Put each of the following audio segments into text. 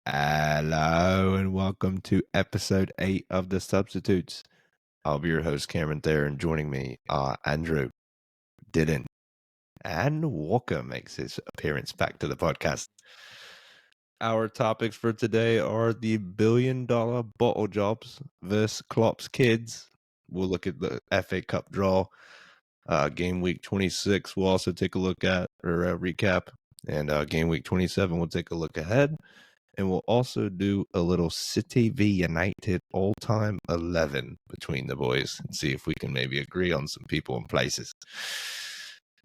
Hello and welcome to episode 8 of The Substitutes. I'll be your host, Cameron Thayer, and joining me are Andrew, Dylan, and Walker makes his appearance back to the podcast. Our topics for today are the $1 billion bottle jobs versus Klopp's kids. We'll look at the FA Cup draw, game week 26. We'll also take a look at or recap, and game week 27. We'll take a look ahead. And we'll also do a little City V Yanited all-time 11 between the boys and see if we can maybe agree on some people and places.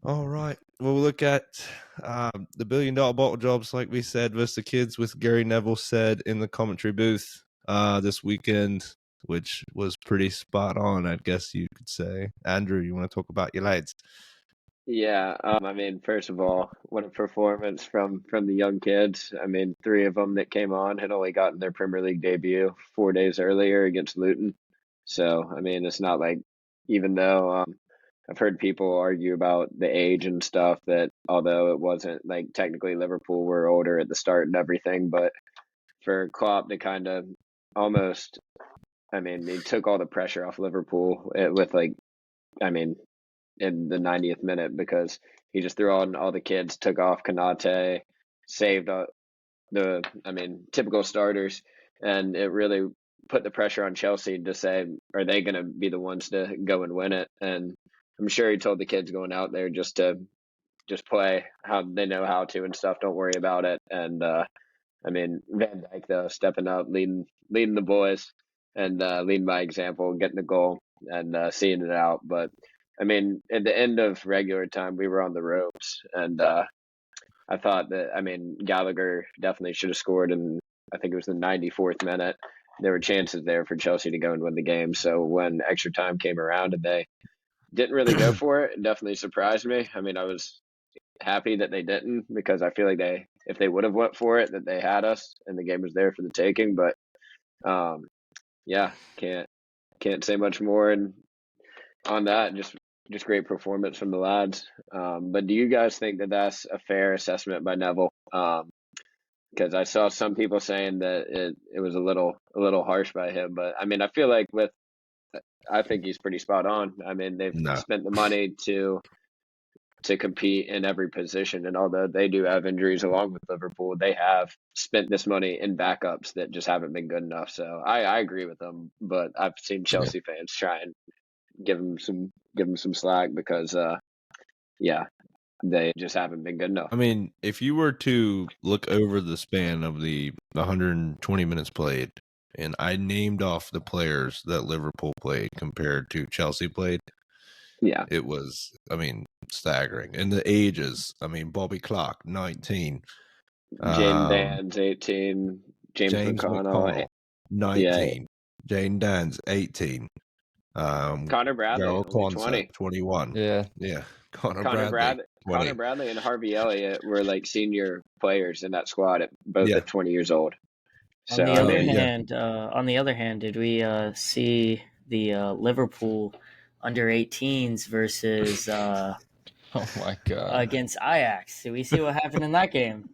All right. We'll look at the $1 billion bottle jobs, like we said, versus the kids with Gary Neville said in the commentary booth this weekend, which was pretty spot on, I guess you could say. Andrew, you want to talk about your lads? Yeah, first of all, what a performance from the young kids. I mean, three of them that came on had only gotten their Premier League debut 4 days earlier against Luton. So, I mean, it's not like, even though I've heard people argue about the age and stuff, that although it wasn't like technically Liverpool were older at the start and everything, but for Klopp to kind of almost, he took all the pressure off Liverpool with in the 90th minute, because he just threw on all the kids, took off Kanate, saved typical starters, and it really put the pressure on Chelsea to say, are they going to be the ones to go and win it? And I'm sure he told the kids going out there just to play how they know how to and stuff. Don't worry about it. And Van Dijk, though, stepping up, leading the boys, and leading by example, getting the goal and seeing it out. But at the end of regular time, we were on the ropes, and I thought that, Gallagher definitely should have scored in, I think it was the 94th minute. There were chances there for Chelsea to go and win the game. So when extra time came around and they didn't really go for it, it definitely surprised me. I was happy that they didn't, because I feel like if they would have went for it, that they had us and the game was there for the taking. But can't say much more and on that. Just great performance from the lads. But do you guys think that that's a fair assessment by Neville? Because I saw some people saying that it was a little harsh by him. But I feel like I think he's pretty spot on. They've spent the money to compete in every position, and although they do have injuries along with Liverpool, they have spent this money in backups that just haven't been good enough. So I agree with them, but I've seen Chelsea fans try and give them some slack because they just haven't been good enough. If you were to look over the span of the 120 minutes played, and I named off the players that Liverpool played compared to Chelsea played, it was, staggering. And the ages, Bobby Clark, 19. Jane Dan's 18. James McConnell, 19. Jane Dan's 18. Connor Bradley, 21. Yeah. Connor Bradley and Harvey Elliott were like senior players in that squad at 20 years old. So On the other hand, did we see the Liverpool under 18s versus oh my god, against Ajax? Did we see what happened in that game?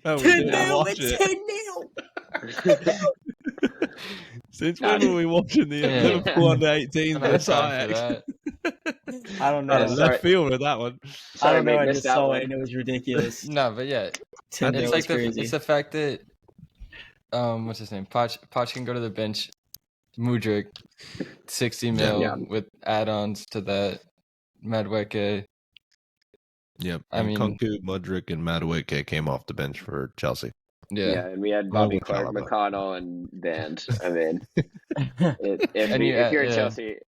No, 10-0. Since when were we watching the Liverpool under 18s versus Ajax? I don't know. Left field with that one. I don't know. I just saw it and it was ridiculous. No, but yeah, it's like it's the fact that what's his name? Poch can go to the bench. Mudryk, 60 mil with add-ons to that. Madueke. Yep. Kunku, Mudryk, and Madueke came off the bench for Chelsea. Yeah, and we had Bobby Clark, McConnell, and Vans.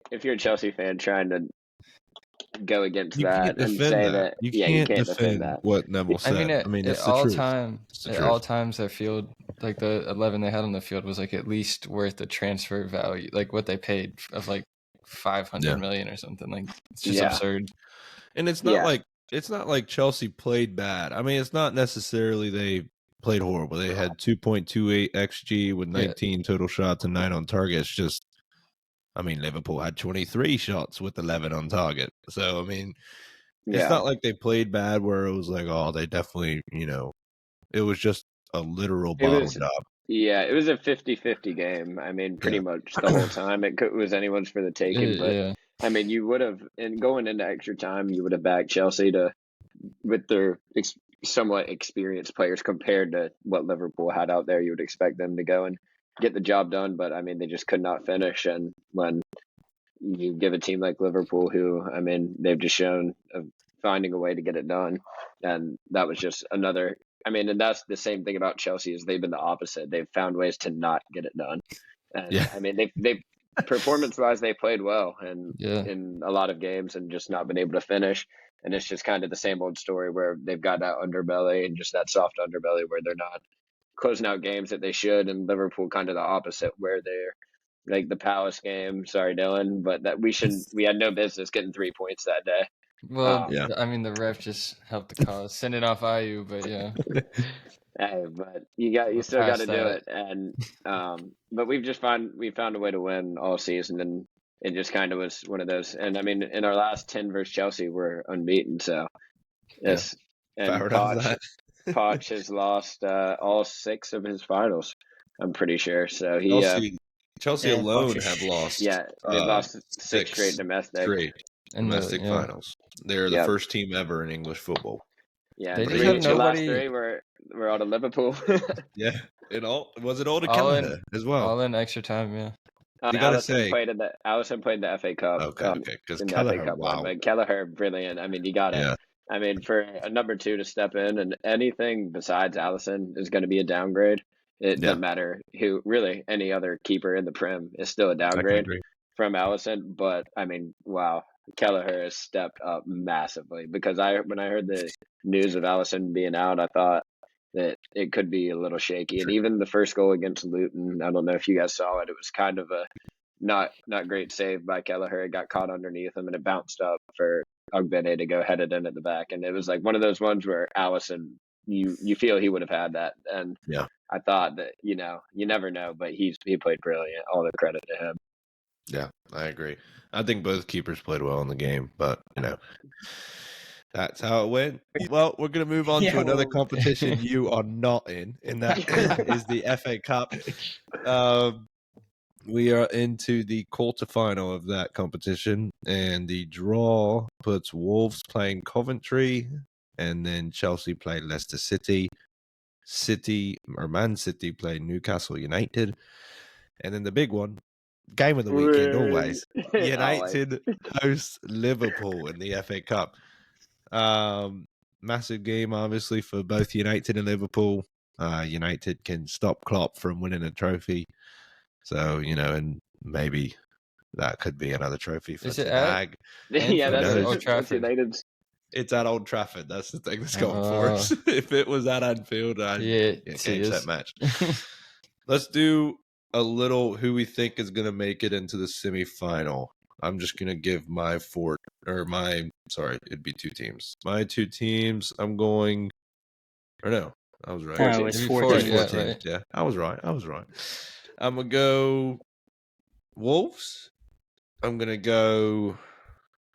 If you're a Chelsea fan trying to go against that and say that you can't defend that. What Neville said. At all times, their field, like the 11 they had on the field, was like at least worth the transfer value, like what they paid of like 500 million or something. Like it's just absurd. And it's not like Chelsea played bad. It's not necessarily they played horrible. They had 2.28 XG with 19 total shots and 9 on target. It's just, Liverpool had 23 shots with 11 on target. So, it's not like they played bad where it was like, oh, they definitely, it was just a literal bottle job. Yeah, it was a 50-50 game. I mean, pretty much the whole time. It was anyone's for the taking. But, I mean, you would have, and going into extra time, you would have backed Chelsea with their somewhat experienced players compared to what Liverpool had out there. You would expect them to go and get the job done. But, I mean, they just could not finish. And when you give a team like Liverpool, who, I mean, they've just shown finding a way to get it done. And that was just another. I mean, and that's the same thing about Chelsea is they've been the opposite. They've found ways to not get it done. And I mean, they performance-wise, they played well and in a lot of games and just not been able to finish. And it's just kind of the same old story where they've got that underbelly and just that soft underbelly where they're not closing out games that they should. And Liverpool kind of the opposite where they're like the Palace game. Sorry, Dylan, but that we had no business getting 3 points that day. Well, I mean, the ref just helped the cause, sending off IU, but yeah. Hey, but you still got to do it, and but we found a way to win all season, and it just kind of was one of those. And I mean, in our last 10 versus Chelsea, we're unbeaten. So yes, and Poch has lost all 6 of his finals. I'm pretty sure. So Chelsea alone have lost. Yeah, they've lost 6 straight domestic finals. They're the first team ever in English football. Yeah, they just have nobody. Last 3 were out of Liverpool. Yeah, was it all to Kelleher as well? All in extra time, yeah. You gotta say, Allison played the FA Cup. Okay, because Kelleher, wow. But Kelleher, brilliant. I mean, you got it. Yeah. I mean, for a number 2 to step in, and anything besides Allison is going to be a downgrade. It doesn't matter who, really, any other keeper in the Prem is still a downgrade from Allison. But I mean, wow. Kelleher has stepped up massively because when I heard the news of Allison being out, I thought that it could be a little shaky. And even the first goal against Luton, I don't know if you guys saw it. It was kind of a not great save by Kelleher. It got caught underneath him and it bounced up for Ogbene to go head it in at the back. And it was like one of those ones where Allison, you feel he would have had that. And I thought that, you never know, but he played brilliant. All the credit to him. Yeah, I agree. I think both keepers played well in the game, but that's how it went. Well, we're going to move on to another competition you are not in, and that is the FA Cup. We are into the quarterfinal of that competition, and the draw puts Wolves playing Coventry, and then Chelsea play Leicester City. Man City play Newcastle United, and then the big one, game of the weekend, always. United hosts Liverpool in the FA Cup. Massive game, obviously, for both United and Liverpool. United can stop Klopp from winning a trophy. So, and maybe that could be another trophy for the bag. Yeah, that's Old Trafford. It's at Old Trafford. That's the thing that's going for us. If it was at Anfield, I'd change that match. Let's do a little who we think is going to make it into the semi-final. I'm just going to give it'd be 2 teams. My 2 teams, I was right. No, it's 4 teams. Right. Yeah, I was right. I'm going to go Wolves. I'm going to go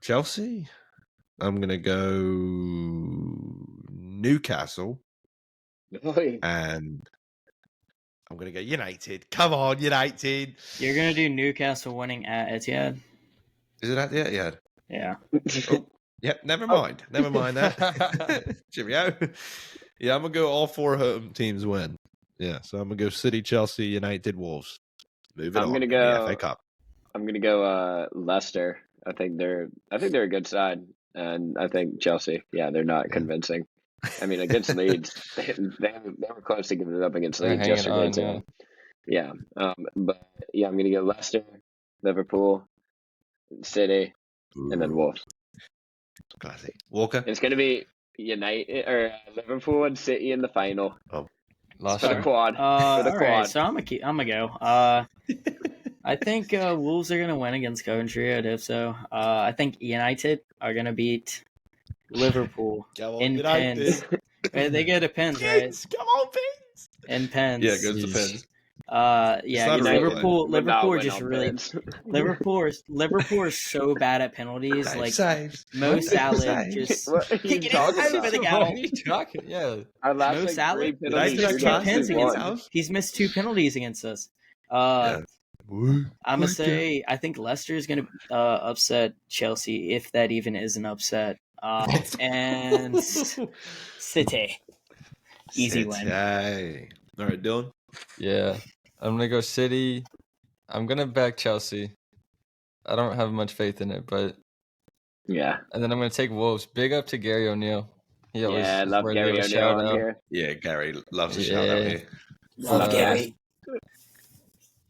Chelsea. I'm going to go Newcastle. And I'm going to go United. Come on, United. You're going to do Newcastle winning at Etihad? Is it at the Etihad? Yeah. Yep, never mind. Never mind that. Cheerio. Yeah, I'm going to go all 4 home teams win. Yeah, so I'm going to go City, Chelsea, United, Wolves. I'm going to go FA Cup. I'm going to go Leicester. I think they're a good side. And I think Chelsea, they're not convincing. I mean, against Leeds, they were close to giving it up against Leeds yesterday too. But I'm going to go Leicester, Liverpool, City, and then Wolves. Classic. Walker. It's going to be United or Liverpool and City in the final. Oh, for the quad. Right, so I'm gonna go. I think Wolves are gonna win against Coventry. I'd hope so. I think United are gonna beat Liverpool in pens. They go to pens, right? Come on, pens. In pens. Yeah, it goes to pens. Yeah, Liverpool are just really Liverpool is so bad at penalties. Like Mo Salah just kick it out for the goal. Yeah, Mo Salah he's missed 2 penalties against us. I'm gonna say I think Leicester is gonna upset Chelsea, if that even is an upset. And City, easy win. All right, Dylan. Yeah, I'm gonna go City. I'm gonna back Chelsea. I don't have much faith in it, but yeah. And then I'm gonna take Wolves. Big up to Gary O'Neill. I love Gary O'Neill on here. Yeah, Gary loves a shout out here. Love Gary.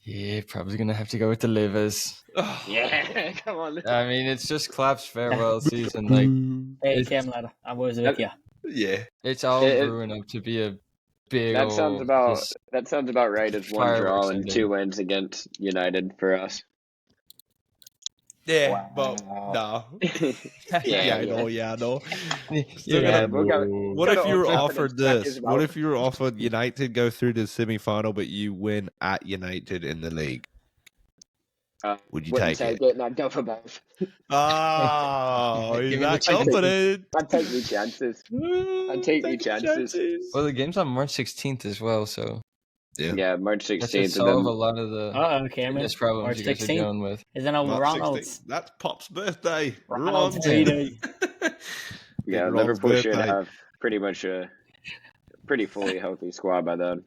Yeah, probably gonna have to go with the Livers. Yeah, come on. I mean, it's just Klopp's farewell season. Like, hey, Cam, I was with you. Yeah, it's all brewing up to be a big. That sounds about right. As 1 draw and 2 wins against United for us. Yeah, but no. I know. What if you were offered this? What if you were offered United go through the semi-final, but you win at United in the league? Would you take it? And I'd go for both. Oh, he's not confident. I'd take me chances. Well, the game's on March 16th as well, so. Yeah, March 16th. That should solve a lot of the Cameron. problems March you guys 16th? Are dealing with. Is that on Ronald's? That's Pop's birthday. Ronald's birthday. Yeah, Liverpool should have pretty much a pretty fully healthy squad by then.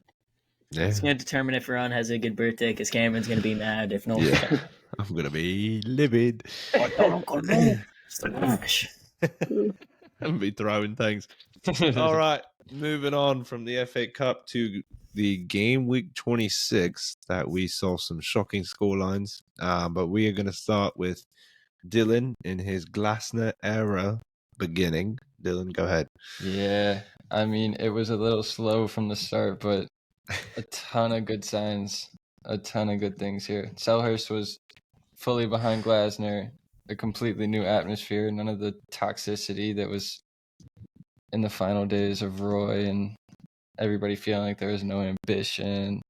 Yeah. It's going to determine if Ron has a good birthday, because Cameron's going to be mad if not. Yeah. I'm going to be livid. I'm going to be throwing things. All right, moving on from the FA Cup to the game week 26 that we saw some shocking scorelines. But we are going to start with Dylan in his Glasner era beginning. Dylan, go ahead. Yeah, I mean, it was a little slow from the start, but a ton of good signs, a ton of good things here. Selhurst was fully behind Glasner, a completely new atmosphere, none of the toxicity that was in the final days of Roy and everybody feeling like there was no ambition.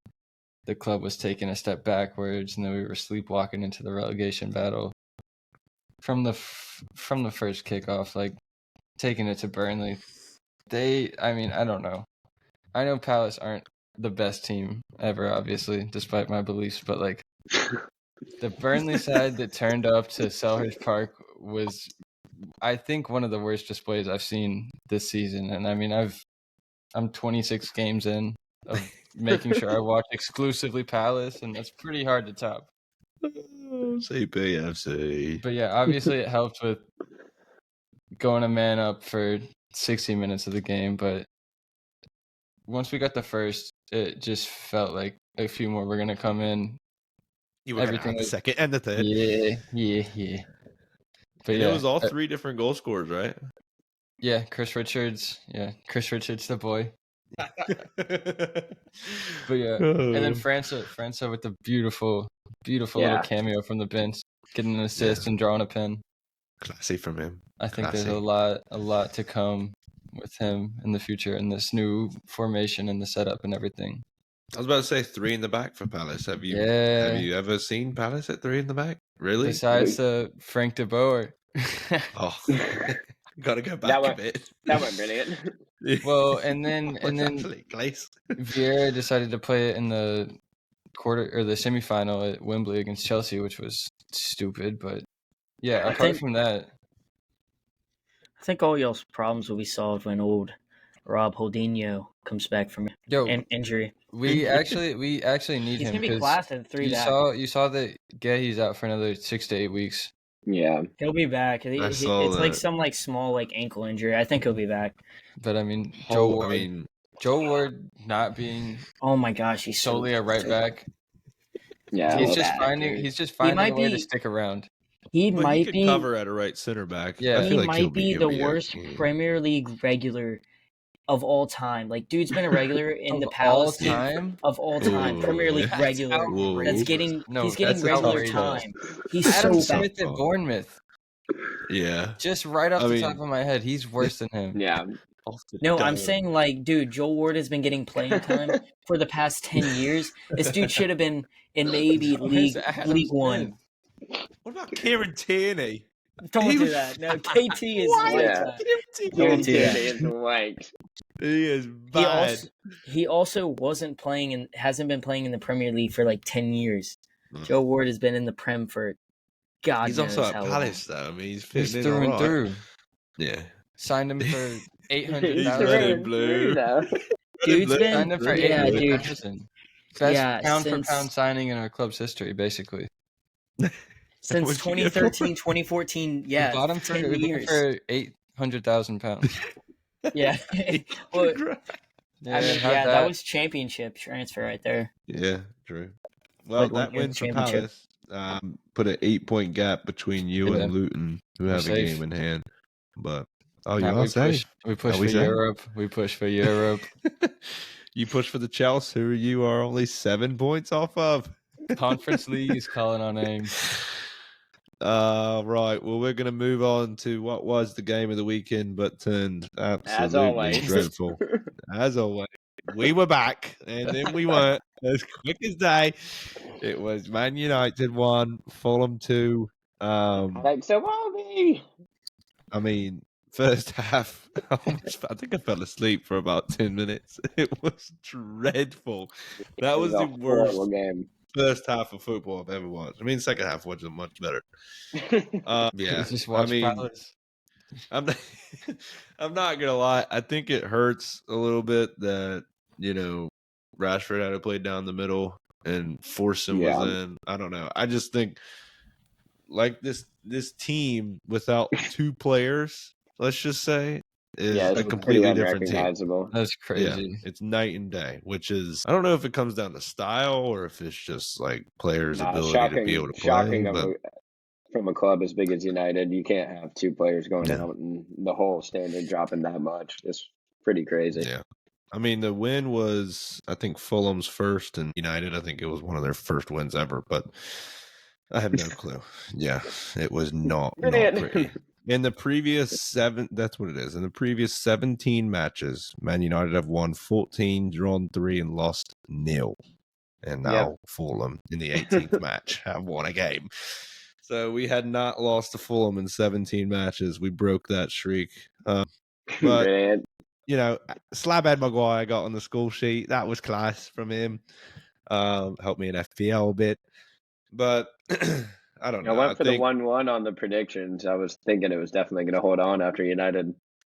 The club was taking a step backwards, and then we were sleepwalking into the relegation battle. From the first kickoff, like taking it to Burnley, I don't know. I know Palace aren't the best team ever, obviously, despite my beliefs, but like the Burnley side that turned up to Selhurst Park was, I think, one of the worst displays I've seen this season. And I mean, I'm 26 games in of making sure I watch exclusively Palace, and that's pretty hard to top. CPFC. But yeah, obviously it helped with going a man up for 60 minutes of the game, but once we got the first, it just felt like a few more were going to come in. You were everything the second and the third. Yeah. But it was all 3 different goal scorers, right? Yeah, Chris Richards. Yeah, Chris Richards, the boy. But yeah, and then França with the beautiful little cameo from the bench, getting an assist and drawing a pen. Classy from him. I think there's a lot to come with him in the future in this new formation and the setup and everything. I was about to say 3 in the back for Palace. Have you ever seen Palace at 3 in the back? Really? Besides Frank de Boer. Oh, gotta go back a bit. That went brilliant. Well, and then Vieira decided to play it in the quarter or the semifinal at Wembley against Chelsea, which was stupid. But yeah, apart from that, I think all y'all's problems will be solved when old Rob Holdinho comes back from injury. We actually need him. He's gonna be classed at 3 back. You saw that Gehi's out for another 6 to 8 weeks. Yeah, he'll be back. It's like some small ankle injury. I think he'll be back. But I mean, Joe Ward not being oh my gosh, he's solely a right back. Yeah, he's just finding a way to stick around. He might be cover at a right center back. Yeah, he might be the worst Premier League regular of all time. Like, dude's been a regular in the Palace of all time. Premier League regular. He's getting regular time. He's Adam so Smith at Bournemouth. Yeah. Just right off the top of my head, he's worse than him. Yeah. No, I'm saying, like, dude, Joel Ward has been getting playing time for the past 10 years. This dude should have been in maybe League One. What about Kieran Tierney? Don't do that. No, KT is like that. Kieran Tierney is white. He is bad. He also wasn't playing and hasn't been playing in the Premier League for like 10 years. Joe Ward has been in the Prem for God knows how long. He's also at Palace, though. I mean, he's through and through. Yeah. Signed him for $800,000. He's red and blue. Dude's been signed him for $800,000. Best pound for pound signing in our club's history, basically. Since 2013, 2014, yeah, bought him for 10 years. For £800,000. Yeah. Well, I mean, that was championship transfer right there. Yeah, true. Well, that win for Palace put an 8-point gap between you and Luton, who have a game in hand. But we push for Europe. We push for Europe. You push for the Chelsea, who you are only 7 points off of. Conference League is calling our name. Right. Well, we're going to move on to what was the game of the weekend, but turned absolutely dreadful. As always. We were back, and then we weren't as quick as day. It was Man United 1, Fulham 2. Like so, Bobby. I mean, first half, I think I fell asleep for about 10 minutes. It was dreadful. That was the worst game. First half of football I've ever watched. I mean, second half wasn't much better. Yeah, just watch Palace. I'm not gonna lie. I think it hurts a little bit that Rashford had to play down the middle and Forson was in. I don't know. I just think like this team without two players, let's just say, is a completely different team. That's crazy. Yeah, it's night and day, which is, I don't know if it comes down to style or if it's just like players' ability to be able to play. But from a club as big as United, you can't have two players going out and the whole standard dropping that much. It's pretty crazy. Yeah. I mean, the win was, I think, Fulham's first, and United, I think it was one of their first wins ever, but I have no clue. Yeah, it was not pretty. In the previous that's what it is. In the previous 17 matches, Man United have won 14, drawn 3, and lost 0. And now Fulham, in the 18th match, have won a game. So we had not lost to Fulham in 17 matches. We broke that streak. But, Slabhead Maguire got on the score sheet. That was class from him. Helped me in FPL a bit. But I don't know. I went for the 1-1 on the predictions. I was thinking it was definitely going to hold on after United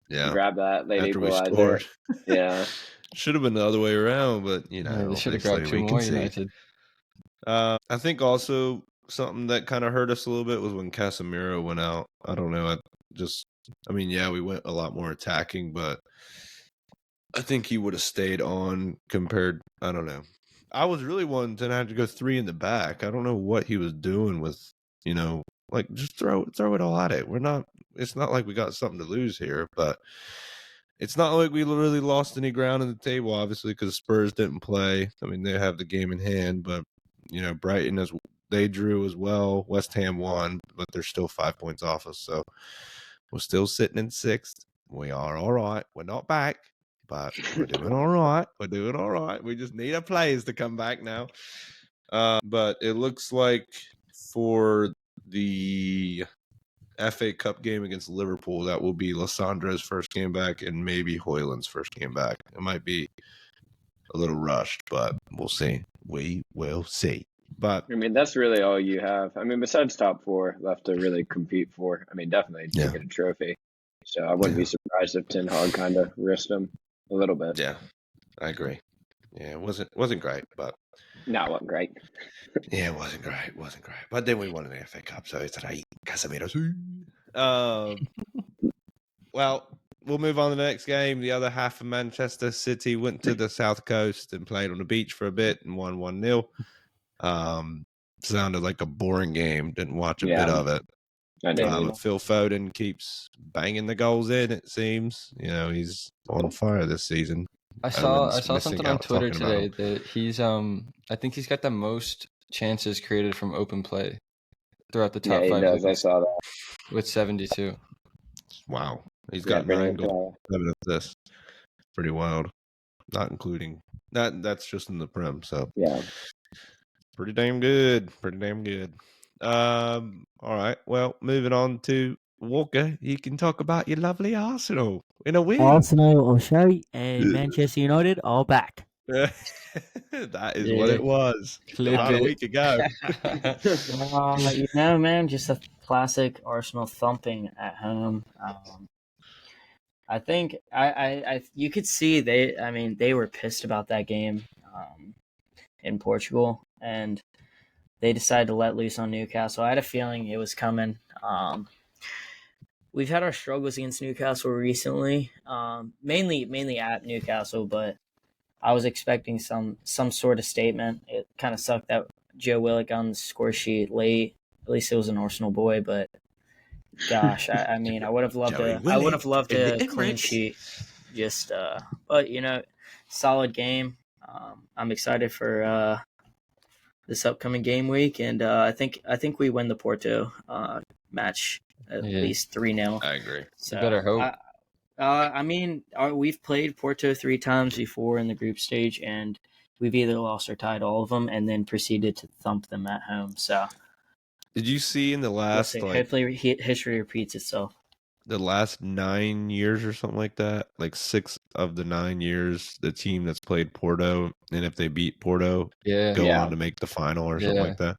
grabbed that late equalizer. Yeah. Should have been the other way around, but, they should have grabbed 2 more United. I think also something that kind of hurt us a little bit was when Casemiro went out. I don't know. We went a lot more attacking, but I think he would have stayed on compared. I don't know. I was really wanting to have to go 3 in the back. I don't know what he was doing with, just throw it all at it. It's not like we got something to lose here, but it's not like we really lost any ground in the table, obviously, because Spurs didn't play. I mean, they have the game in hand, but, Brighton, they drew as well. West Ham won, but they're still 5 points off us. So we're still sitting in 6th. We are all right. We're not back. But we're doing all right. We're doing all right. We just need our players to come back now. But it looks like for the FA Cup game against Liverpool, that will be Lissandro's first game back and maybe Højlund's first game back. It might be a little rushed, but we'll see. We will see. But I mean, that's really all you have. I mean, besides top 4 left to really compete for. I mean, definitely to get a trophy. So I wouldn't be surprised if Ten Hag kind of risked him a little bit. Yeah, I agree. Yeah, it wasn't great, but no, it wasn't great. Yeah, it wasn't great. But then we won an FA Cup, so it's right. Casemiro. Well, we'll move on to the next game. The other half of Manchester City went to the South Coast and played on the beach for a bit and won 1-0. Sounded like a boring game. Didn't watch a bit of it. Phil Foden keeps banging the goals in, it seems. He's on fire this season. I saw something on Twitter today that he's I think he's got the most chances created from open play throughout the top 5 leagues. I saw that. With 72. Wow. He's got 9 goals, 7 assists. Pretty wild. Not including that's just in the Prem, so yeah. Pretty damn good. All right. Well, moving on to Walker. You can talk about your lovely Arsenal in a win. Arsenal, O'Shea, and Manchester United all back. That is what it was. About a week ago. Man, just a classic Arsenal thumping at home. I think you could see they were pissed about that game in Portugal, and they decided to let loose on Newcastle. I had a feeling it was coming. We've had our struggles against Newcastle recently, mainly at Newcastle, but I was expecting some sort of statement. It kind of sucked that Joe Willock on the score sheet late. At least it was an Arsenal boy, but gosh, I would have loved a clean sheet. Just, but solid game. I'm excited for this upcoming game week, and I think we win the Porto match at least 3-0. I agree. So you better hope. We've played Porto 3 times before in the group stage, and we've either lost or tied all of them, and then proceeded to thump them at home. So, did you see in the last hopefully history repeats itself? The last 9 years or something like that, like 6 of the 9 years, the team that's played Porto, and if they beat Porto, go on to make the final or something like that.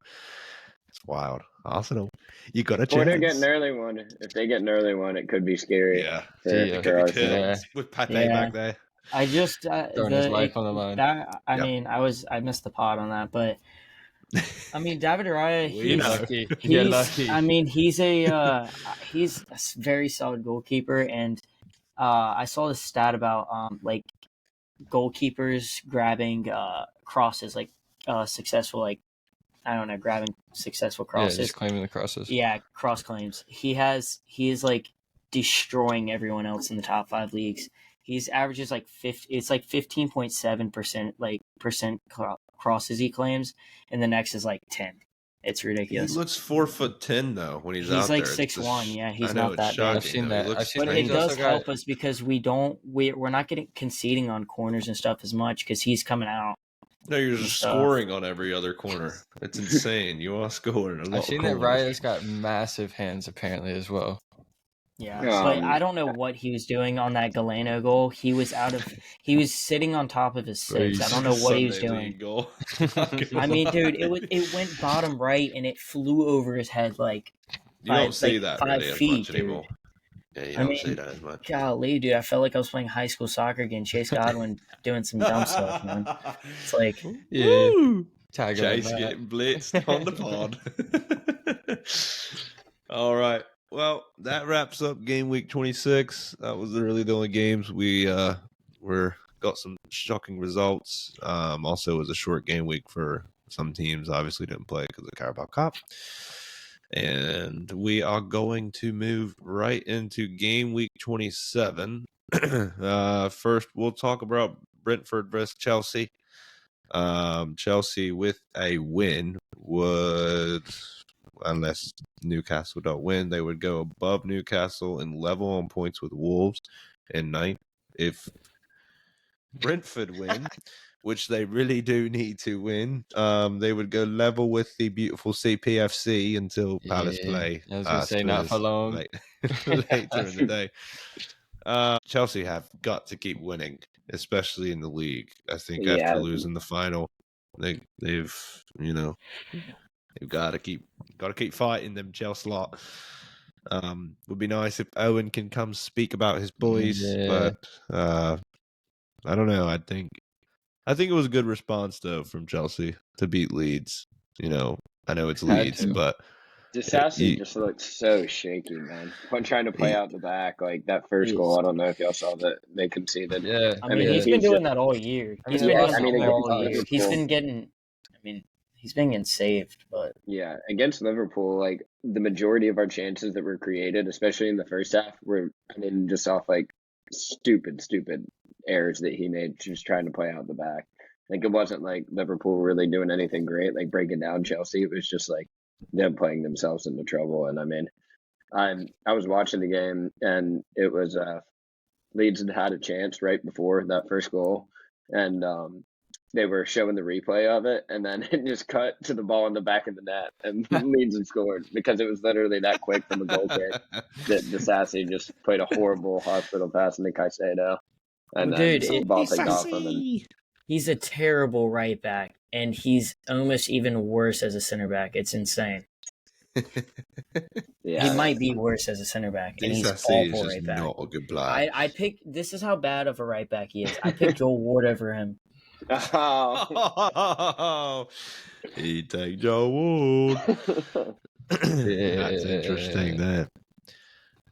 It's wild. Arsenal, you got a chance. Porto get an early one. If they get an early one, it could be scary. Yeah, for Arsenal. With Pepe back there. I just throwing his life on the line. I missed the pot on that, but David Raya, he's lucky. He's a very solid goalkeeper, and I saw this stat about goalkeepers grabbing crosses, successful, grabbing successful crosses. Yeah, just claiming the crosses. Yeah, cross claims. He is destroying everyone else in the top 5 leagues. He's averages 15.7% crosses he claims, and the next is 10. It's ridiculous. He looks 4'10" though when he's out there. He's 6'1". Yeah, he's not that big. I've seen that. But it does help us because we're not getting conceding on corners and stuff as much because he's coming out. No, you're just scoring on every other corner. It's insane. You are scoring a lot. I've seen that Raya's got massive hands apparently as well. Yeah, but I don't know what he was doing on that Galeno goal. He was sitting on top of his 6. I don't know what he was doing. Goal. Dude, it went bottom right and it flew over his head you don't see that 5 really feet, as much anymore. Yeah, you don't see that as much. Golly, dude, I felt like I was playing high school soccer again. Chase Godwin doing some dumb stuff, man. It's like, woo! Chase getting blitzed on the pod. All right. Well, that wraps up game week 26. That was really the only games we got some shocking results. Also, it was a short game week for some teams. Obviously, didn't play because of the Carabao Cup. And we are going to move right into game week 27. First, we'll talk about Brentford versus Chelsea. Chelsea with a win would, unless Newcastle don't win, they would go above Newcastle and level on points with Wolves in 9th. If Brentford win, which they really do need to win, they would go level with the beautiful CPFC until Palace play. I was going to say not for long. Later in the day. Chelsea have got to keep winning, especially in the league. I think after losing the final, they've got to keep fighting them Chelsea lot. Would be nice if Owen can come speak about his boys, but I don't know. I think it was a good response though from Chelsea to beat Leeds. I know it's Leeds, but Disassi just looked so shaky, man. When trying to play out the back, like that first goal, I don't know if y'all saw that they conceded. Yeah, he's been doing that all year. He's been getting saved, but against Liverpool, like the majority of our chances that were created, especially in the first half, were just off stupid errors that he made just trying to play out the back. Like it wasn't like Liverpool really doing anything great, like breaking down Chelsea. It was just like them playing themselves into trouble. And I was watching the game, and it was Leeds had a chance right before that first goal, and they were showing the replay of it, and then it just cut to the ball in the back of the net, and Leeds had scored because it was literally that quick from a goal kick that Disasi just played a horrible hospital pass into Caicedo, and then the ball took off from him. He's a terrible right back, and he's almost even worse as a center back. It's insane. Yeah, he might be worse as a center back, and he's awful right back. Not a good player. I picked. This is how bad of a right back he is. I picked Joel Ward over him. Oh, he take Joel Ward. That's interesting there.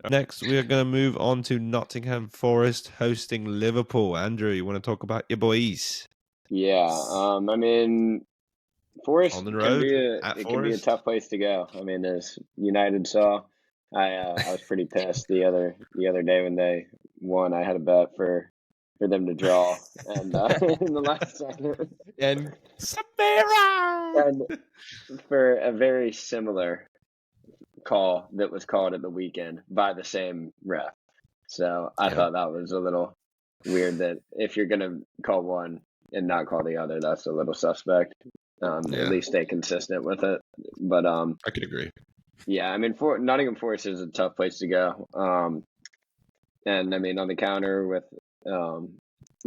Next, we are going to move on to Nottingham Forest hosting Liverpool. Andrew, you want to talk about your boys? Yeah, I mean, Forest on the road, can be a tough place to go. I mean, as United saw, I was pretty pissed the other day when they won. I had a bet for them to draw, and in the last second, and Samira, and for a very similar call that was called at the weekend by the same ref. So I thought that was a little weird that if you're gonna call one and not call the other, that's a little suspect. At least stay consistent with it. But I could agree. Yeah, I mean, Nottingham Forest is a tough place to go. And I mean, on the counter with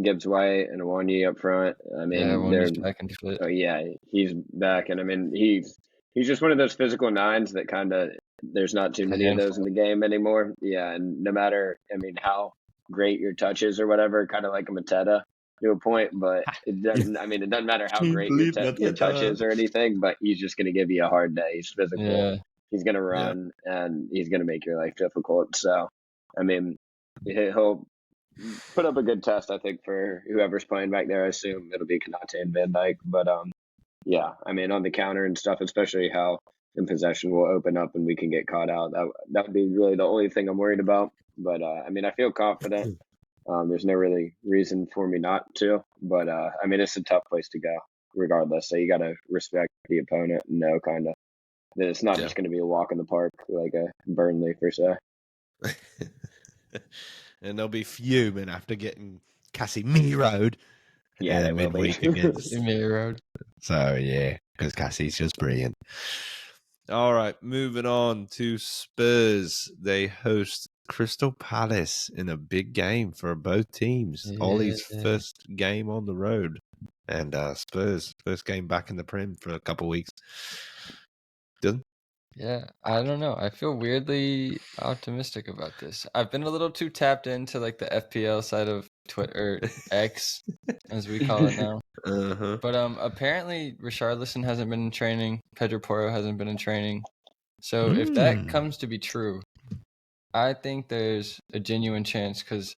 Gibbs White and Awanyi up front. I mean, they're back into it. Oh yeah, he's back, and I mean, he's just one of those physical nines that kind of there's not too many of those in the game anymore. Yeah, and no matter, I mean, how great your touch is or whatever, kind of like a Mateta to a point, but it doesn't. I mean, it doesn't matter how great your touch is or anything, but he's just going to give you a hard day. He's physical. Yeah. He's going to run, and he's going to make your life difficult. So, I mean, he'll put up a good test, I think, for whoever's playing back there. I assume it'll be Konate and Van Dijk, but yeah, I mean, on the counter and stuff, especially how in possession will open up and we can get caught out. That would be really the only thing I'm worried about. But I mean, I feel confident. There's no really reason for me not to. But I mean, it's a tough place to go, regardless. So you got to respect the opponent and know kind of that it's not just going to be a walk in the park like a Burnley per se. And they'll be fuming after getting Casimiro'd. Yeah, they will be. Casimiro'd. So yeah, because Cassie's just brilliant. All right, moving on to Spurs. They host Crystal Palace in a big game for both teams. Yeah. Ollie's first game on the road, and Spurs first game back in the Prem for a couple of weeks. Dylan? Yeah, I don't know. I feel weirdly optimistic about this. I've been a little too tapped into like the FPL side of Twitter, X, as we call it now. Uh-huh. But apparently Richarlison hasn't been in training. Pedro Porro hasn't been in training. So if that comes to be true, I think there's a genuine chance because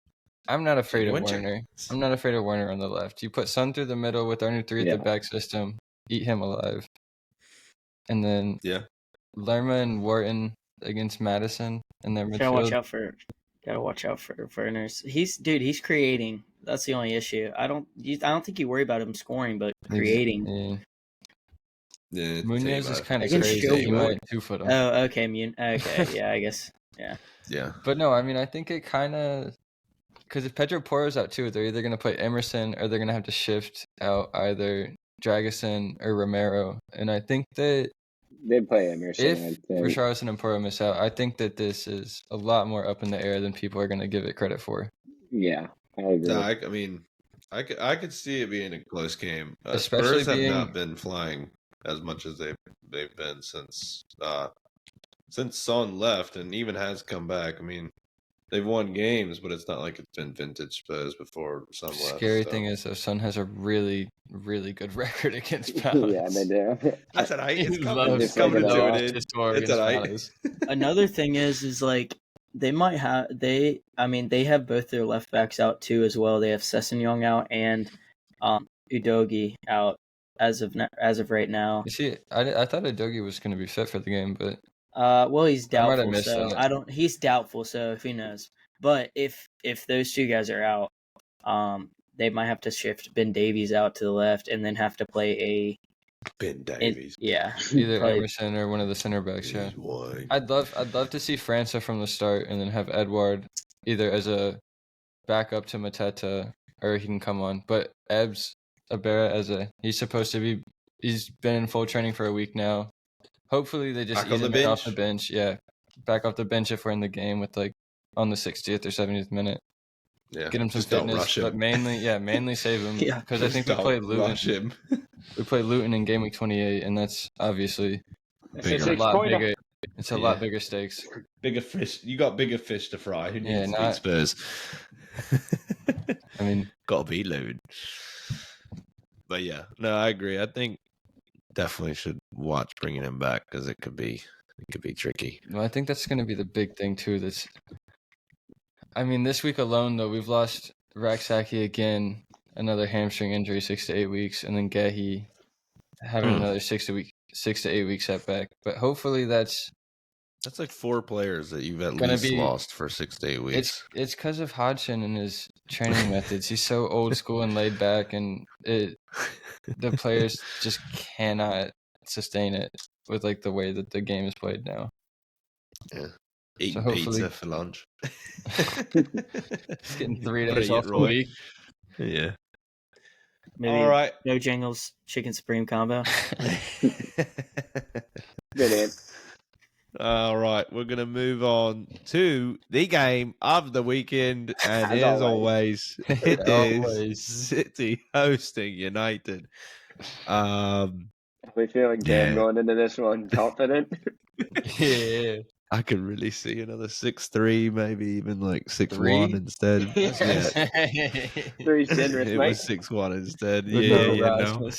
I'm not afraid of Werner. I'm not afraid of Werner on the left. You put Son through the middle with only 3 at the back system, eat him alive. And then Lerma and Wharton against Madison in their midfield. Gotta watch out for Werner's. He's creating. That's the only issue. I don't think you worry about him scoring, but creating. Yeah. Munoz is kind of crazy. You might 2-foot him. Oh, okay. Okay, yeah, I guess. Yeah. Yeah. But no, I mean, I think it kind of because if Pedro Porro's out too, they're either going to play Emerson or they're going to have to shift out either Dragusin or Romero, and I think that. They'd play Emerson. If Richarlison and Porro miss out, I think that this is a lot more up in the air than people are going to give it credit for. Yeah, I agree. No, I mean, I could see it being a close game. Especially Spurs have not been flying as much as they've been since Son left, and even has come back. I mean, they've won games, but it's not like it's been vintage Spurs before Son left. Scary thing is, though, Son has a really, really good record against Palace. Yeah, they do. That's all right. It's coming to it. It's all right. Another thing is like they might have they have both their left backs out too as well. They have Sessegnon out and Udogie out as of right now. You see, I thought Udogie was going to be fit for the game, but. Well, he's doubtful. He's doubtful. So who knows? But if those two guys are out, they might have to shift Ben Davies out to the left and then have to play Ben Davies. Either Emerson or one of the center backs. Yeah, I'd love to see França from the start, and then have Edouard either as a backup to Mateta, or he can come on. But Ebbs Abera he's supposed to be. He's been in full training for a week now. Hopefully they just ease him off the bench. Yeah, back off the bench if we're in the game with on the 60th or 70th minute. Yeah, get him some fitness, but mainly save him. Because I think we played Luton. We played Luton in Gameweek 28, and that's obviously it's a lot bigger stakes. Bigger fish. You got bigger fish to fry. Who needs to beat Spurs? I mean, gotta beat Luton. But yeah, no, I agree. I think definitely should watch bringing him back because it could be tricky. Well, I think that's going to be the big thing too. This week alone though, we've lost Raksaki again, another hamstring injury, 6 to 8 weeks, and then Gehi having another 6 to 8 week setback. But hopefully that's like 4 players that you've at least lost for 6 to 8 weeks. It's because of Hodgson and his training methods. He's so old school and laid back, and the players just cannot sustain it with the way that the game is played now. Yeah. Eating pizza for lunch. Just getting 3 days off a week. Yeah. Maybe all right. No Jingles chicken supreme combo. Brilliant. All right, we're going to move on to the game of the weekend, and as always, it is City hosting United. We feeling Cam going into this one confident. Yeah. I could really see another 6-3, maybe even 6-1 instead. 3's generous, it mate. was 6-1 instead. No.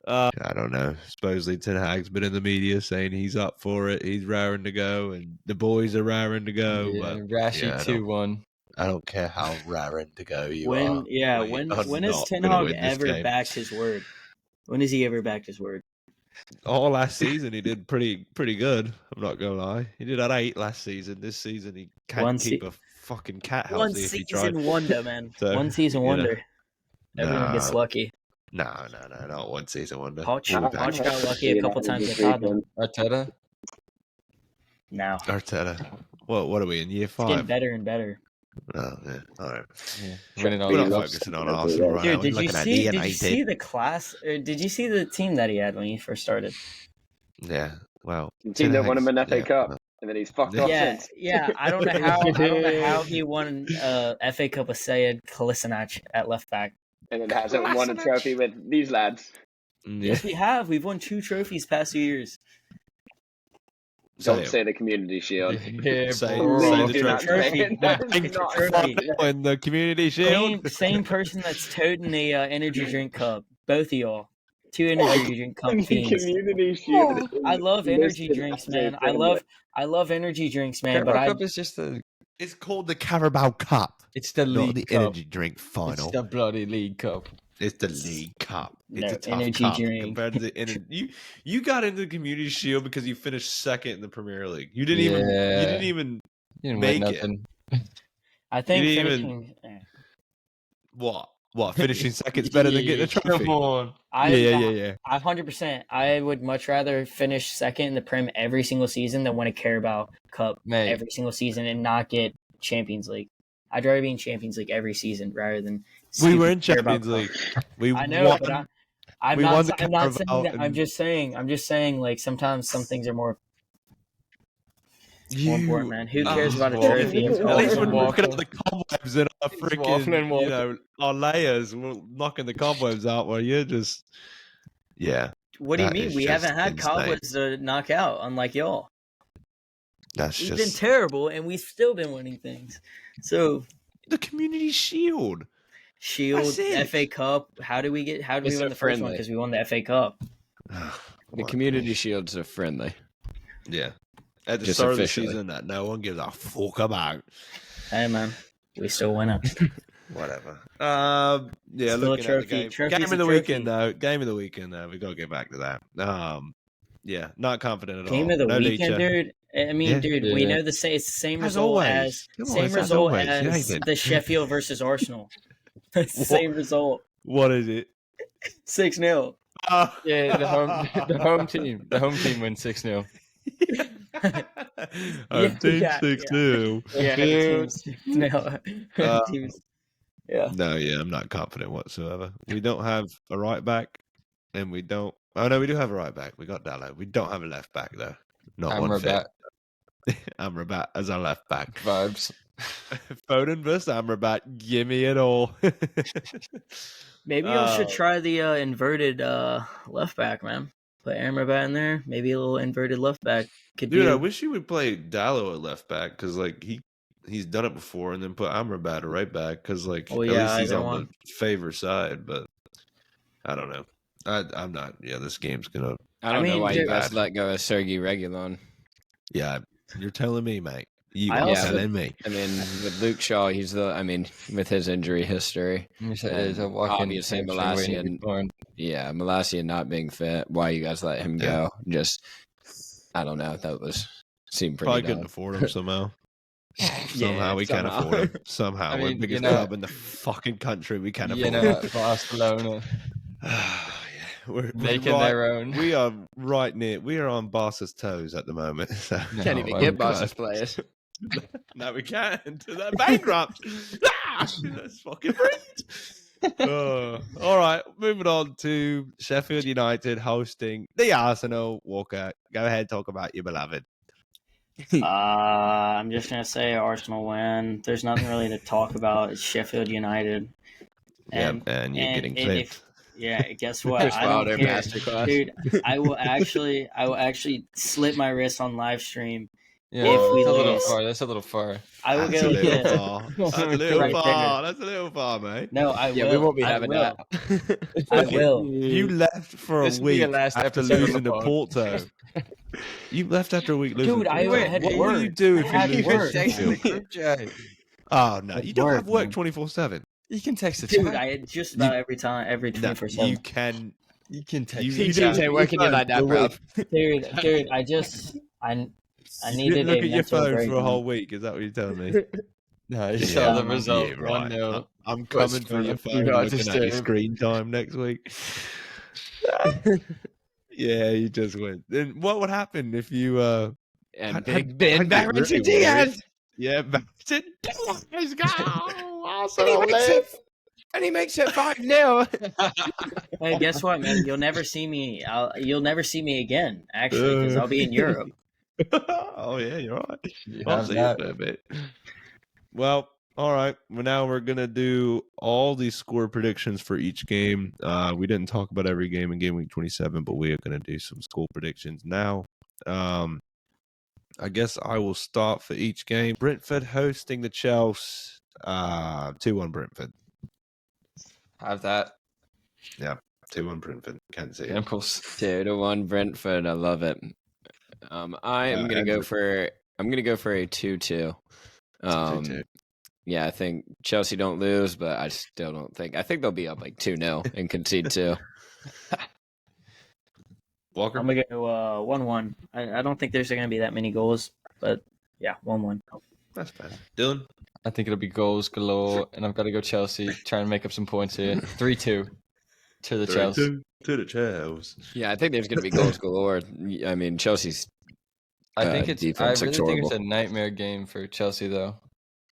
I don't know. Supposedly Ten Hag's been in the media saying he's up for it. He's raring to go, and the boys are raring to go. Yeah, Rashi 2-1. I don't care how raring to go you are. Yeah, when has Ten Hag ever backed his word? When has he ever backed his word? All last season he did pretty good. I'm not gonna lie. He did at 8 last season. This season he can't keep a fucking cat healthy if he tried. One season wonder, man. So, one season wonder. Everyone gets lucky. No, not one season wonder. Poch got lucky a couple times with Tottenham. Arteta? No. Arteta. What are we in year 5? It's getting better and better. Oh, yeah. All right. Yeah. We're not focusing on Arsenal right now. Dude, did you see the class? Or did you see the team that he had when he first started? Yeah. Well, the team that won him an FA Cup, and then he's fucked off since. Yeah. I don't know how he won FA Cup with Sayed Kolasinac at left back. And it hasn't won a trophy with these lads. Yes, we have. We've won 2 trophies past 2 years. Don't say the Community Shield. Yeah, say the trophy. When the Community Shield. Same person that's toting the energy drink cup. Both of y'all. 2 energy drink cup teams. Community Shield. I love energy drinks, man. I love energy drinks, man. Carabao Cup is just It's called the Carabao Cup. It's the League the Cup. Energy Drink final. It's the bloody League Cup. It's the League Cup. It's a tough energy cup drink. compared to the energy. You got into the Community Shield because you finished second in the Premier League. You didn't even make it. I think finishing. What? Finishing second's better than getting a trophy? Come on. Yeah. 100%. I would much rather finish second in the Prem every single season than win a Carabao Cup every single season and not get Champions League. I'd rather be in Champions League every season rather than. We were in Champions League. I know, but I'm not saying that. I'm just saying. Sometimes some things are more important, man. Who cares about a trophy? At least we're knocking out the cobwebs in our freaking, our layers. We're knocking the cobwebs out where you're just, What do you mean? We haven't had cobwebs to knock out, unlike y'all. We've been terrible, and we've still been winning things. So the Community Shield, FA Cup. How do we win the first one? Because we won the FA Cup. The Community Shields are friendly. Yeah, at the start of the season, that no one gives a fuck about. Hey man, we still win it. Whatever. Still looking a trophy. at the game. Game of the weekend, though. Game of the weekend, though. We gotta get back to that. Not confident at all. Game of the weekend, dude. I mean, we know it's the same result as the Sheffield versus Arsenal. It's the same result. What is it? 6-0. Yeah, the home team wins 6-0. Home team 6-0. Yeah, teams. No, teams. Yeah. No, I'm not confident whatsoever. We don't have a right back, and we don't. Oh no, we do have a right back. We got Dallo. We don't have a left back though. Not one fit. Amrabat as our left back. Vibes. Foden versus Amrabat. Gimme it all. Maybe you should try the inverted left back, man. Put Amrabat in there. Maybe a little inverted left back. Dude, I wish you would play Dallo at left back because like he's done it before, and then put Amrabat at right back because like at least he's on the favor side. But I don't know. I'm not. Yeah, this game's gonna. I don't know why you guys let go of Sergei Reguilon. Yeah, you're telling me, mate. You are telling me. I mean, with Luke Shaw, he's with his injury history. Obviously, Malacia not being fit. Why you guys let him go? Just, I don't know. That seemed pretty. Probably couldn't afford him somehow. Somehow we can't afford him. Somehow we're the biggest club in the fucking country. We can't afford him. Barcelona. We're making their own. We are right near. We are on Barca's toes at the moment. So. Can't even get Barca's players. No, we can't. They're bankrupt. That's fucking brilliant. All right, moving on to Sheffield United hosting the Arsenal. Walker, go ahead, talk about your beloved. I'm just gonna say Arsenal win. There's nothing really to talk about. It's Sheffield United. And you're getting clipped. Yeah, guess what? I don't care. Dude, I will actually slit my wrist on live stream if we lose. That's a little far. I will That's go a little far. That's a little far. That's a little far, mate. No, I will. Yeah, we won't be having that. I will. You left for a week after losing to Porto. You left after a week losing. Dude, I had what work. will you do if you lose to Sheffield? Oh no, you don't have work 24/7. You can text the dude. I just about every 24/7. You can. You can text. You say working your night out, bro. Dude, I needed look at your phone break, for a whole week. Is that what you're telling me? No, you saw the result. Yeah, right. 1-0. I'm coming for your phone. Looking at your screen time next week. Yeah, you just went. Then what would happen if you and Big Ben Barrington Diaz? Yeah, Barrington Diaz. Let's go. And he makes it 5-0. Hey, guess what, man? You'll never see me. You'll never see me again. Actually, because I'll be in Europe. Oh yeah, you're right. I'll see you in a bit. Well, all right. Well, now we're gonna do all these score predictions for each game. We didn't talk about every game in Gameweek 27, but we are gonna do some score predictions now. I guess I will start for each game. Brentford hosting the Chelsea. 2-1 Brentford. Have that. Yeah, 2-1 Brentford. Can't see it. Impulse. 2-1 Brentford. I love it. I'm gonna go for a 2-2. 2-2. Yeah, I think Chelsea don't lose, but I still don't think. I think they'll be up like 2-0 and concede 2. Walker? I'm going to go 1-1. I don't think there's going to be that many goals, but yeah, 1-1. That's bad. Dylan? I think it'll be goals galore, and I've got to go Chelsea, try and make up some points here. 3-2 to the Chelsea. To the Chelsea. Yeah, I think there's going to be goals galore. I mean, Chelsea's I really think horrible. it's a nightmare game for Chelsea, though.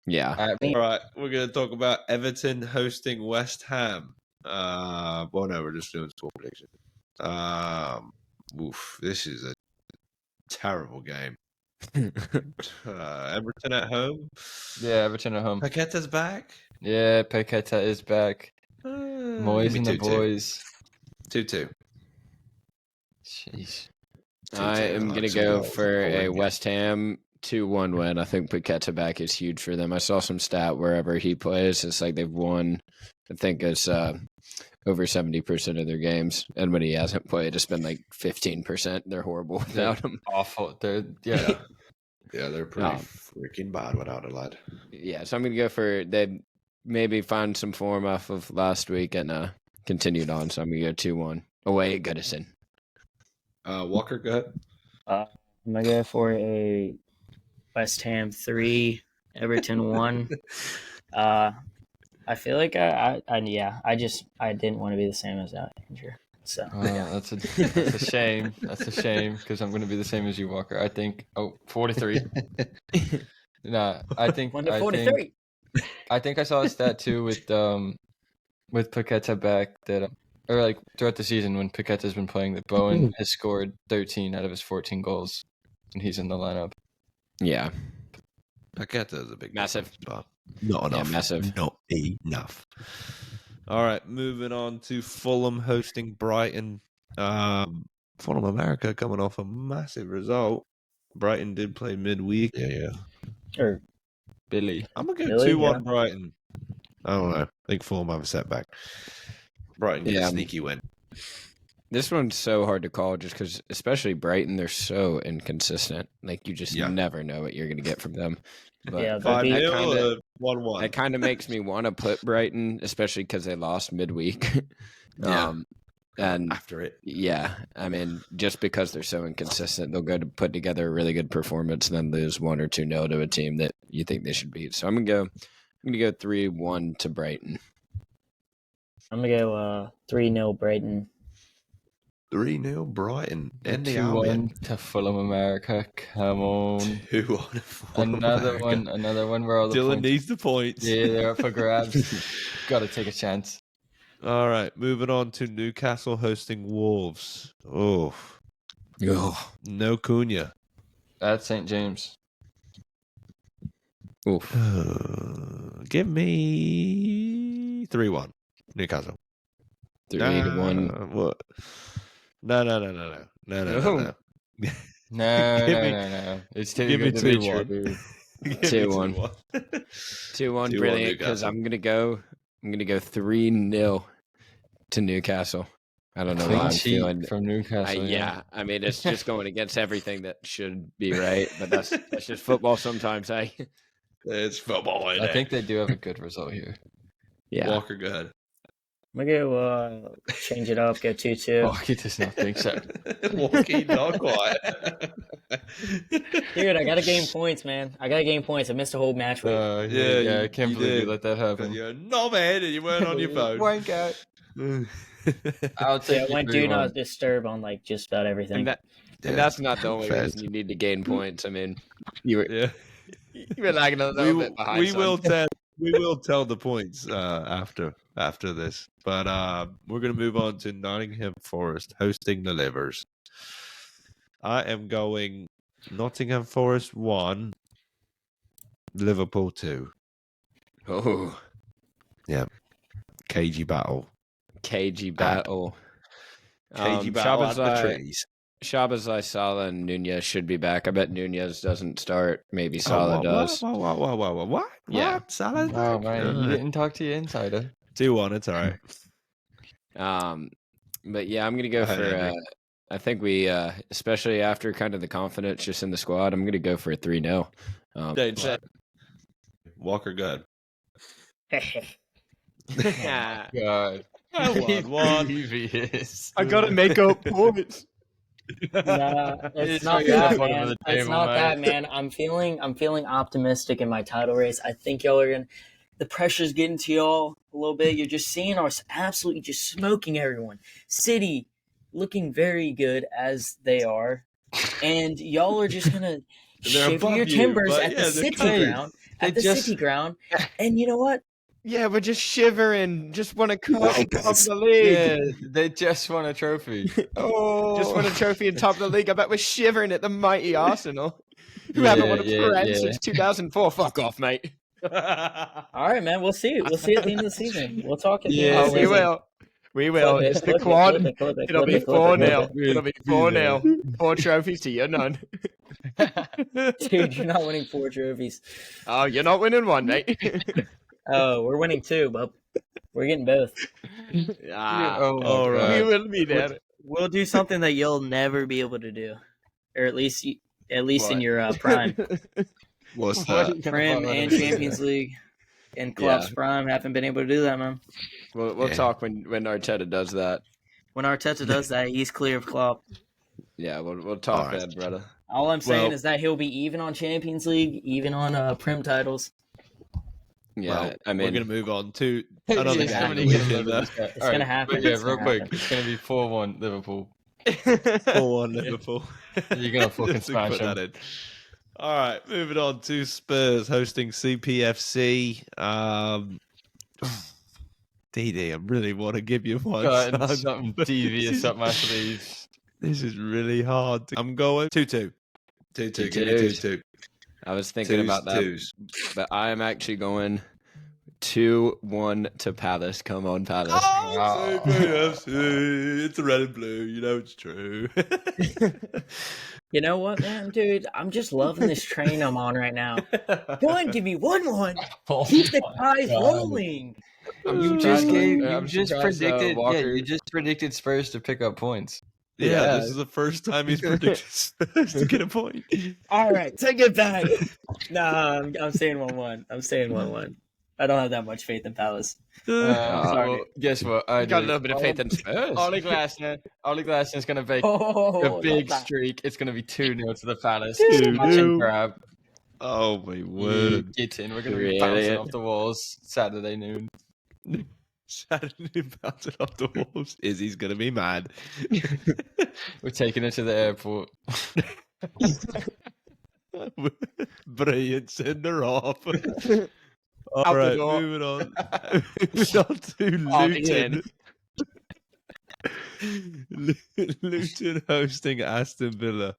Yeah. All right, we're going to talk about Everton hosting West Ham. Well, no, we're just doing score prediction. This is a terrible game. Everton at home? Yeah, Everton at home. Paqueta's back? Yeah, Paqueta is back. Moyes and the boys. 2-2. Jeez. I am going to go for a West Ham 2-1 win. I think Paqueta back is huge for them. I saw some stat wherever he plays. It's like they've won, I think it's over 70% of their games. And when he hasn't played, it's been like 15%. They're horrible without him. Awful. They're they're pretty freaking bad without a lad. Yeah, so I'm going to go for they maybe find some form off of last week and continued on. So I'm going to go 2-1 away at Goodison. Walker, go ahead. I'm going to go for a West Ham 3, Everton 1. I feel like I didn't want to be the same as Andrew. So that's a shame. That's a shame because I'm going to be the same as you, Walker. I think 43. Nah, I think 43. I think I saw a stat too with Paqueta back that or like throughout the season when Paqueta's been playing that Bowen has scored 13 out of his 14 goals and he's in the lineup. Yeah. Paqueta is a big massive, but not enough. Yeah, massive, not enough. All right, moving on to Fulham hosting Brighton. Fulham America coming off a massive result. Brighton did play midweek. Yeah. Or Billy. I'm gonna go 2-1 Brighton. I don't know. I think Fulham have a setback. Brighton get a sneaky win. This one's so hard to call just because, especially Brighton, they're so inconsistent. Like, you just never know what you're going to get from them. But 5-0 1-1. That kind of makes me want to put Brighton, especially because they lost midweek. And after it. Yeah. I mean, just because they're so inconsistent, they'll go to put together a really good performance and then lose 1 or 2-0 to a team that you think they should beat. So I'm going to go 3-1 to Brighton. I'm going to go 3-0 Brighton. 3-0 Brighton. And the 2-1 to Fulham America. Come on. 2-1 Fulham Another one where all the Dylan needs the points. Yeah, they're up for grabs. Got to take a chance. All right, moving on to Newcastle hosting Wolves. Oh. No Cunha. At St. James. Oof. Give me 3-1 Newcastle. 3-1. What? No. No. It's too give good me to be 2-1. 2-1. 2-1, brilliant. Because I'm gonna go 3-0 to Newcastle. I don't know why I'm feeling from Newcastle. I mean, it's just going against everything that should be right, but that's just football sometimes. It's football. I think they do have a good result here. Yeah, Walker, go ahead. I'm going to go change it up, go 2-2. Walkie does not think so. Walkie, not quite. Dude, I got to gain points, man. I missed a whole match week. I can't believe you let that happen. You're not man and you weren't on your phone. Wank out. I'll take I went do not disturb on like just about everything. And that's not the only reason you need to gain points. I mean, you were lagging a little bit behind. We will tell the points after this. But we're going to move on to Nottingham Forest hosting the Livers. I am going Nottingham Forest 1, Liverpool 2. Oh. Yeah. Cagey battle. Cagey battle at the trees. Shabazai, Salah, and Nunez should be back. I bet Nunez doesn't start. Maybe Salah does. What? Yeah. Salah? Oh, man. You didn't talk to your insider. 2-1. It's all right. But yeah, I'm going to go for I think we, especially after kind of the confidence just in the squad, I'm going to go for a 3-0. Walker, good. God. I won one. I got to make up points. Nah, it's not that, man. It's not that, man. I'm feeling optimistic in my title race. I think y'all are gonna. The pressure's getting to y'all a little bit. You're just seeing us absolutely just smoking everyone. City looking very good as they are, and y'all are just gonna shiver your timbers at the City ground. At the City ground, and you know what? Yeah, we're just shivering. Just want to come top of the league. Yeah, they just won a trophy. Just won a trophy in top of the league. I bet we're shivering at the mighty Arsenal, who haven't won a Prem since 2004. Fuck off, mate. All right, man. We'll see. We'll see at the end of the season. We'll talk at the end of the season. We will. It's the quad. It'll be 4-0. It'll be 4-0. 4 trophies to you, none. Dude, you're not winning 4 trophies. Oh, you're not winning one, mate. Oh, we're winning 2, but we're getting both. All right. We will be there. We'll do something that you'll never be able to do, or at least in your prime. What's that? Prem and Champions League and Klopp's prime haven't been able to do that, man. We'll talk when Arteta does that. When Arteta does that, he's clear of Klopp. Yeah, we'll talk then, brother. All I'm saying is that he'll be even on Champions League, even on Prem titles. Yeah, well, I mean, we're going to move on to another game. It's going to happen. Yeah, real quick. It's going to be 4-1 Liverpool. 4-1 Liverpool. You're going to fucking smash them. In. All right, moving on to Spurs hosting CPFC. DD, I really want to give you one. Something devious up my sleeves. This is really hard. I'm going 2-2. 2-2. Give me 2-2. I was thinking about that, but I am actually going 2-1 to Palace. Come on, Palace. Oh, CPFC. It's the red and blue. You know it's true. You know what, man, dude? I'm just loving this train I'm on right now. Go on, give me 1-1. Keep the ties rolling. You just predicted Spurs to pick up points. Yeah, this is the first time he's predicted Spurs to get a point. All right, take it back. Nah, I'm saying 1-1. I'm saying 1-1. I don't have that much faith in Palace. Sorry. Well, guess what? I got a little bit of faith in Spurs. Ole Glasner is going to make a big streak. It's going to be 2-0 to the Palace. 2-0. Crab. Oh, my word. Get in. We're going to be bouncing off the walls Saturday noon. Saturday bouncing off the walls. Izzy's going to be mad. We're taking it to the airport. Brilliant. Send her off. All right, moving on. Moving on to Luton. Luton hosting Aston Villa.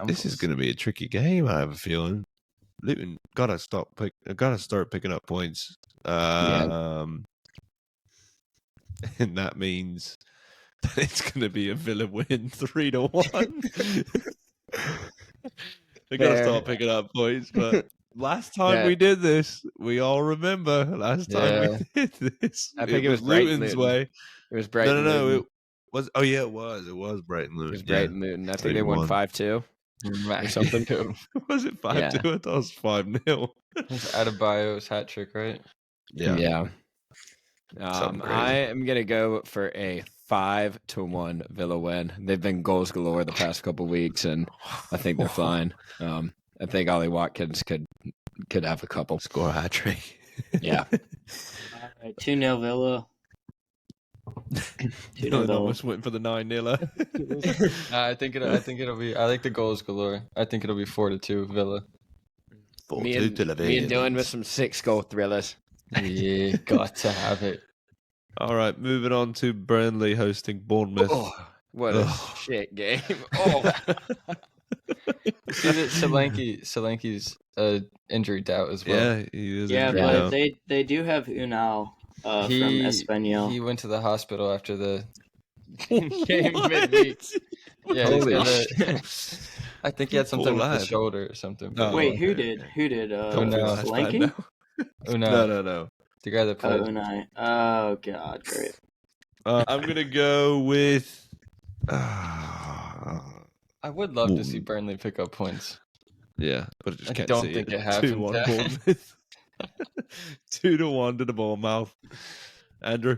This is going to be a tricky game, I have a feeling. Luton gotta start picking up points. And that means that it's going to be a Villa win 3-1. They gotta start picking up points, but last time we did this, we all remember. Last time we did this, I think it was Luton's way. It was Brighton. No, it was. Oh yeah, it was. It was Brighton Luton. It was Brighton Luton. I think they won 5-2 or something. Was it 5-2? I thought it was 5-0. It's Adebayo's hat trick, right? Yeah. I am gonna go for a 5-1 Villa win. They've been goals galore the past couple weeks, and I think they're flying. I think Ollie Watkins could have a couple. Score a hat trick. Yeah. All right, 2-0 Villa. 2-0 Villa. I was waiting for the 9-0. I think it'll be. I like the goals galore. I think it'll be 4-2 Villa. 4-2 to me and Dylan with some 6-goal thrillers. Yeah, got to have it. All right, moving on to Burnley hosting Bournemouth. Oh, what a shit game! Oh. See that Solanke's injury doubt as well. Yeah, he is. Yeah, but they do have Unal from Espanyol. He went to the hospital after the game midweek. Yeah, I think he had something with the shoulder or something. Oh, wait, who did? Solanke? No. The guy that played. Unai. Oh god, great. I'm gonna go with. I would love to see Burnley pick up points. Yeah, but I just can't don't see think it. it happens. 2-1 Bournemouth. 2-1 to the Bournemouth. Andrew?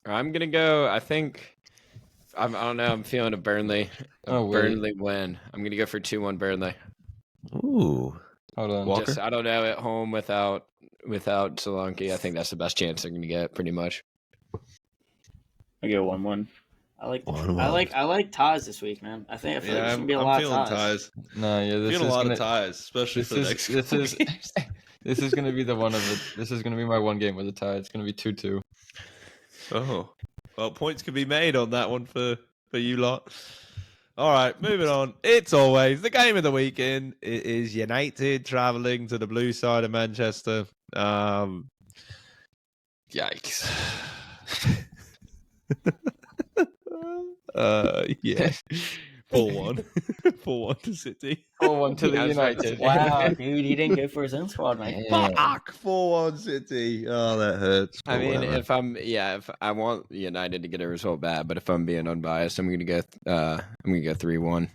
I'm going to go, I don't know, I'm feeling a Burnley win. I'm going to go for 2-1 Burnley. Ooh. Hold on. Walker? I don't know, at home without Solanke, I think that's the best chance they're going to get, pretty much. I go 1-1. I like ties this week, man. I feel like there's gonna be a lot of ties. No, this is a lot of ties, especially for the next. This is gonna be This is gonna be my one game with a tie. It's gonna be 2-2. Oh, well, points can be made on that one for you lot. All right, moving on. It's always the game of the weekend. It is United traveling to the blue side of Manchester. Yikes. Yeah. 4-1. 4-1 to City. 4-1 to the United. Wow, dude, he didn't go for his own squad, man. Fuck! 4-1 City. Oh, that hurts. I mean, if I want United to get a result bad, but if I'm being unbiased, I'm gonna go 3-1.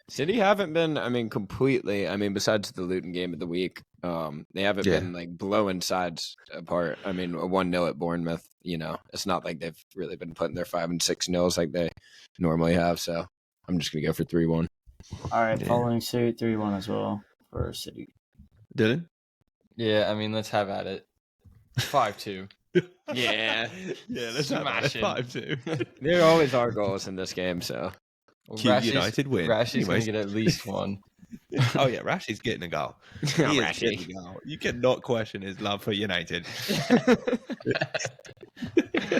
City haven't been, completely. Besides the Luton game of the week, they haven't been like blowing sides apart. A 1-0 at Bournemouth. It's not like they've really been putting their 5 and 6-0s like they normally have. So I'm just gonna go for 3-1. All right, following suit, 3-1 as well for City. Dylan? Yeah, I mean, let's have at it. 5-2. Yeah. Yeah, let's have at it. 5-2. There always are goals in this game, so. Well, United win. Rashi's going to get at least one. Oh, yeah, Rashi's getting a goal. He is getting a goal. You cannot question his love for United.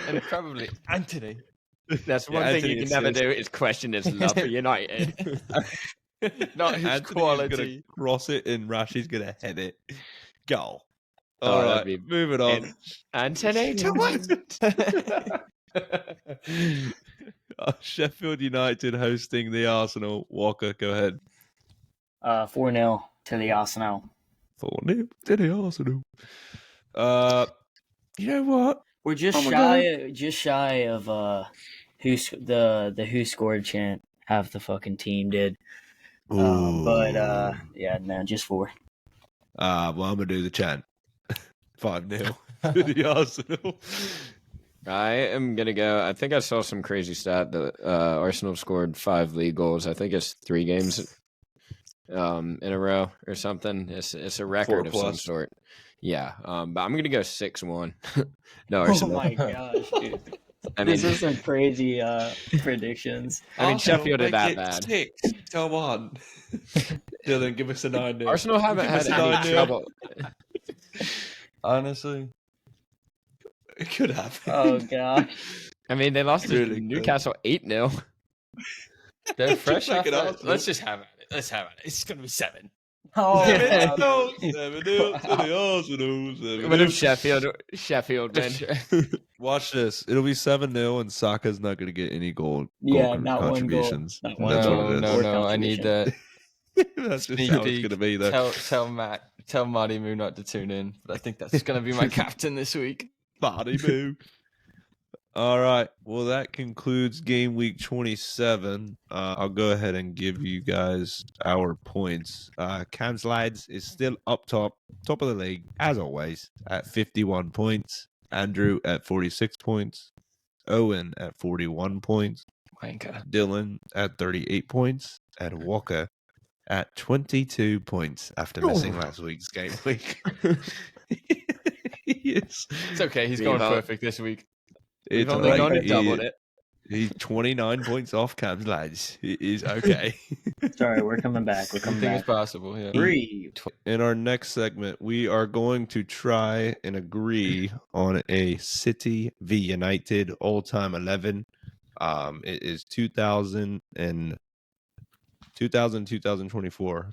And probably Anthony. That's one thing you can never do is question his love for United. Not his Anthony quality. Is gonna cross it and Rashi's going to head it. Goal. All right, moving on. Anthony to win. Sheffield United hosting the Arsenal. Walker, go ahead. 4-0 to the Arsenal. 4-0 to the Arsenal. You know what? We're just shy of who scored chant. Half the fucking team did. Just 4. Well, I'm gonna do the chant. 5-0 to the Arsenal. I am gonna go. I think I saw some crazy stat that Arsenal scored 5 league goals. I think it's 3 games in a row or something. It's a record of some sort. Yeah, but I'm gonna go 6-1. No, Arsenal. Oh my gosh, dude! These are some crazy predictions. I mean, Sheffield are that bad. 6-1. Dylan, give us a 9-0. Arsenal haven't had any trouble. Honestly, it could have. Oh god! I mean, they lost to Newcastle 8-0. They're fresh off that. Let's just have it. Let's have it. It's gonna be 7. Oh, 7-0 to the Arsenal. What if Sheffield, man? Watch this. It'll be 7-0, and Saka's not going to get any goal. Not contributions. One goal. No. I need that. That's just how it's going to be, though. Tell Marty Moo not to tune in. But I think that's going to be my captain this week. Marty Moo. All right. Well, that concludes game week 27. I'll go ahead and give you guys our points. Cam Slides is still up top of the league, as always, at 51 points. Andrew at 46 points. Owen at 41 points. Wanker. Dylan at 38 points. And Walker at 22 points after missing last week's game week. It's okay. He's going perfect this week. We've only gone to double it. He's 29 points off Cam's lads. It is okay. Sorry, we're coming back. We're coming back. It's possible, yeah. 3. In our next segment, we are going to try and agree on a City V Yanited all-time 11. It is 2024.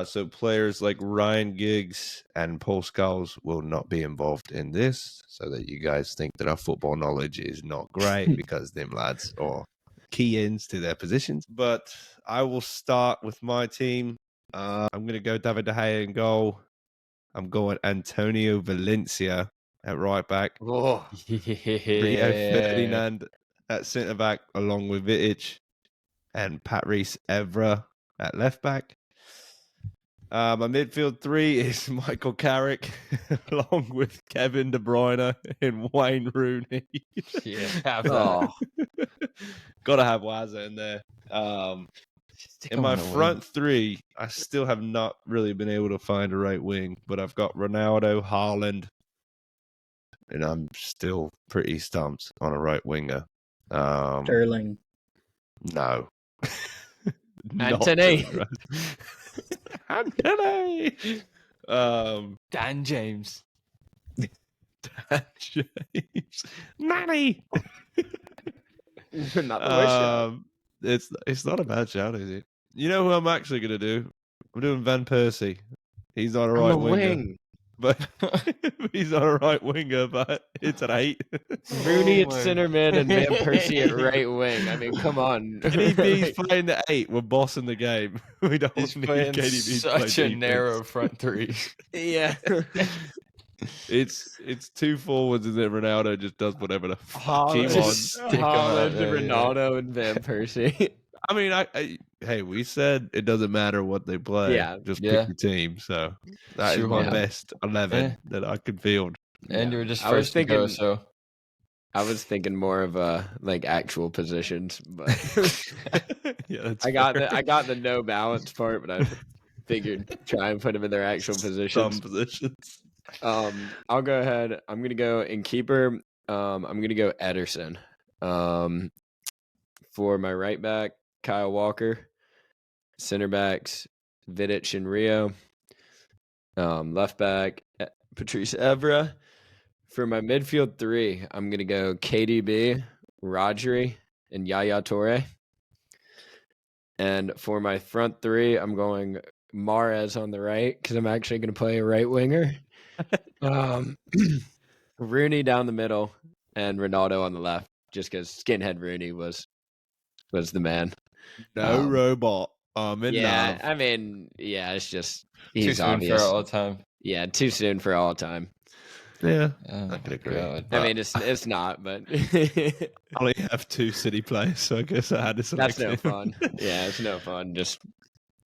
So players like Ryan Giggs and Paul Scholes will not be involved in this, so that you guys think that our football knowledge is not great because them lads are key-ins to their positions. But I will start with my team. I'm going to go David De Gea in goal. I'm going Antonio Valencia at right back. Oh, Rio Ferdinand at centre back, along with Vitic, and Patrice Evra at left back. My midfield 3 is Michael Carrick, along with Kevin De Bruyne and Wayne Rooney. Yeah, have that. Gotta have Wazza in there. In my front 3, I still have not really been able to find a right wing, but I've got Ronaldo, Haaland, and I'm still pretty stumped on a right winger. Sterling. No. Anthony. Anthony. Dan James. Dan James. Nanny. Not the worst shout. It's not a bad shout, is it? You know who I'm actually gonna do? I'm doing Van Persie. He's not a right winger. But he's not a right winger, but it's an 8. Rooney at center mid and Van Persie at right wing. I mean, come on. KDB's playing the 8. We're bossing the game. We don't He's need playing KDB such a narrow front 3. Yeah. It's 2 forwards and then Ronaldo just does whatever the fuck he wants. Haaland, Ronaldo, and Van Persie. I mean, hey, we said it doesn't matter what they play. Yeah. Just pick your team. So that is my best 11 that I could field. And you were just first to go, so. I was thinking more of actual positions, but yeah, I got the no balance part, but I figured try and put them in their actual positions. Some positions. I'll go ahead. I'm going to go in keeper. I'm going to go Ederson. For my right back, Kyle Walker. Center backs, Vidic and Rio. Left back, Patrice Evra. For my midfield 3, I'm going to go KDB, Rodri, and Yaya Toure. And for my front 3, I'm going Mahrez on the right because I'm actually going to play a right winger. Rooney down the middle and Ronaldo on the left, just because skinhead Rooney was the man. No robot. Yeah, I mean, yeah, it's just he's too soon obvious. for all time. Yeah, too soon for all time. Yeah, Oh, I can agree. God. I mean, it's not, but I only have 2 City players, so I guess I had to select that's no him. fun. Yeah, it's no fun. Just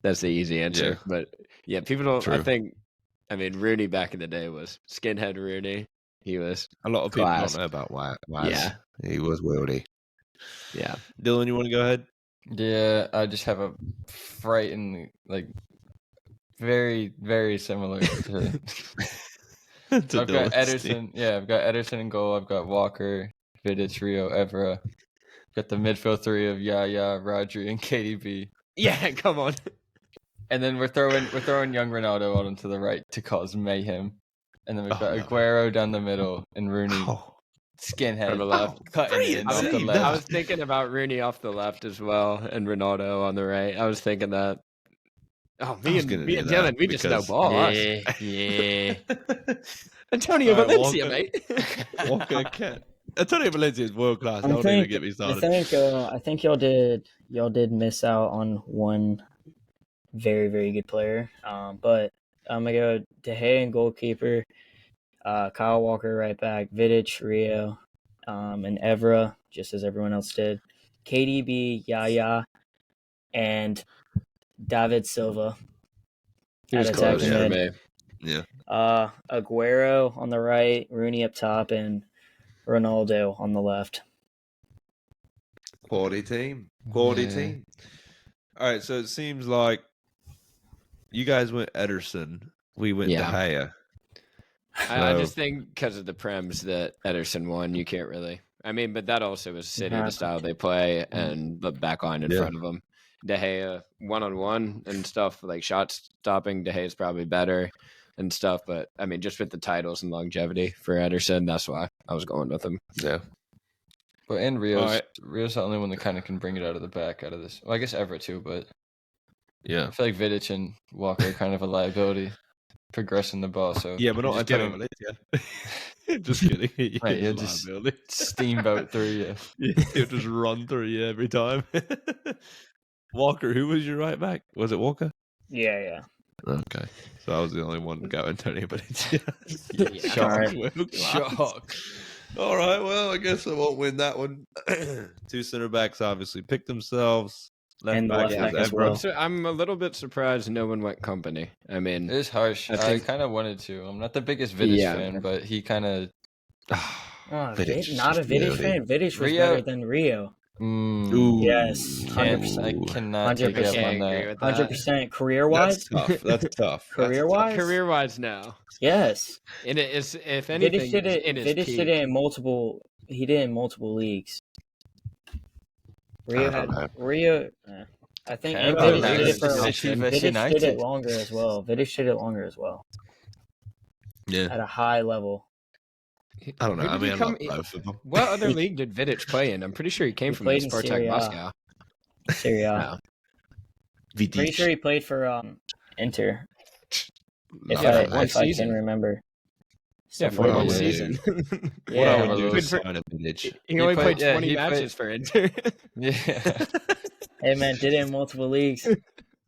that's the easy answer. Yeah. But yeah, people don't. True. I think. I mean, Rooney back in the day was skinhead Rooney. He was A lot of people class. don't know about Waz. Yeah. He was wieldy. Yeah. Dylan, you want to go ahead? Yeah, I just have a frightened, like, very, very similar to I've got Ederson. Yeah, I've got Ederson in goal. I've got Walker, Vidic, Rio, Evra. Got the midfield 3 of Yaya, Rodri, and KDB. Yeah, come on. And then we're throwing young Ronaldo out onto the right to cause mayhem. And then we've got Aguero down the middle and Rooney, skinhead on the left, cutting in off the left. I was thinking about Rooney off the left as well, and Ronaldo on the right. I was thinking that. Oh, me and Dylan, we just know ball. Yeah. Antonio Valencia, mate. Walker can. Antonio Valencia is world class. Don't even get me started. I think y'all did miss out on one very, very good player. But I'm gonna go De Gea and goalkeeper, Kyle Walker right back, Vidic, Rio, and Evra, just as everyone else did. KDB, Yaya, and David Silva at attacking mid. Yeah. Aguero on the right, Rooney up top, and Ronaldo on the left. Quality team. Team. All right, so it seems like you guys went Ederson. We went De Gea. I just think because of the prems that Ederson won, you can't really. I mean, but that also was City, the style they play, and the back line in front of them. De Gea, one-on-one and stuff, like shot stopping, De Gea is probably better and stuff. But, I mean, just with the titles and longevity for Ederson, that's why I was going with him. Yeah. But and Rio's the only one that kind of can bring it out of the back out of this. Well, I guess Everett too, but yeah, I feel like Vidic and Walker are kind of a liability progressing the ball. So yeah, but not Antonio Valencia. Just kidding. Right, he'll just steamboat through you. Yeah, he'll just run through you every time. Walker, who was your right back? Was it Walker? Yeah. Okay, so I was the only one to go Antonio Valencia. Shock. All right, well, I guess I won't win that one. 2 center backs obviously picked themselves. Left back as well. So I'm a little bit surprised no one went company. I mean, it is harsh. I kind of wanted to. I'm not the biggest Vidic fan, but he kind of. Not a Vidic fan. Vidic was better than Rio. Yes, 100%. I cannot take up on that. 100% career-wise. That's tough. Career-wise, no. Yes. And it is, if anything, Vidic did it in multiple. He did it in multiple leagues. Rio. I think Vidic did it longer as well. Vidic did it longer as well. Yeah. At a high level. I don't know. I mean, I love both of them. What other league did Vidic play in? I'm pretty sure he came from Spartak Moscow. Serie A. Pretty sure he played for Inter. If I can remember. Yeah, for one season. He only played 20 matches for Inter. Yeah. Hey man, did it in multiple leagues.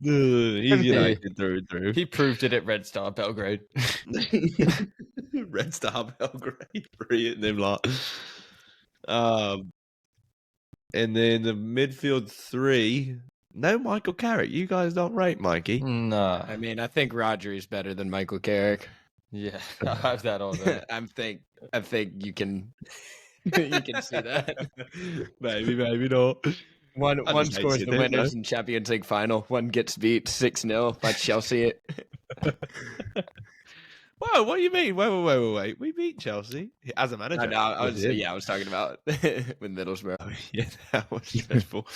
He's United through. He proved it at Red Star Belgrade. Red Star Belgrade, brilliant them lot. And then the midfield 3. No Michael Carrick. You guys don't rate Mikey. Nah. I mean, I think Rodri is better than Michael Carrick. Yeah, I have that all day. I think you can see that. Maybe not. One scores the winners in Champions League final. One gets beat 6-0 by Chelsea. Whoa, what do you mean? Wait. We beat Chelsea as a manager. I was talking about with Middlesbrough. Oh, yeah, that was dreadful.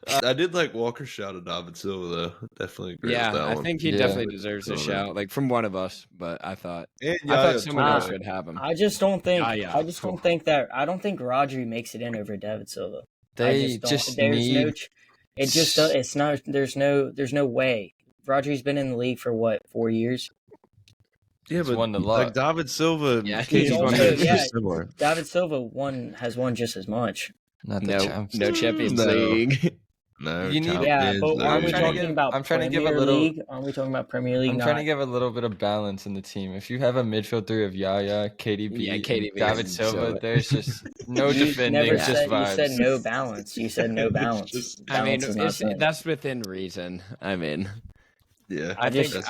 I did like Walker's shout at David Silva, though. Definitely agree with that one. I think he definitely deserves a shout, like from one of us. But I thought someone else would have him. I just don't think. I don't think Rodri makes it in over David Silva. There's no way. Rodri's been in the league for what, 4 years? Yeah, but like David Silva, David Silva has won just as much. No Champions League. No, but aren't we talking about Premier League? Aren't we talking about Premier League? I'm trying to give a little bit of balance in the team. If you have a midfield three of Yaya, KDB, David Silva, there's just no defending. Just vibes. You said no balance. You said no balance. That's within reason. I mean. Yeah, I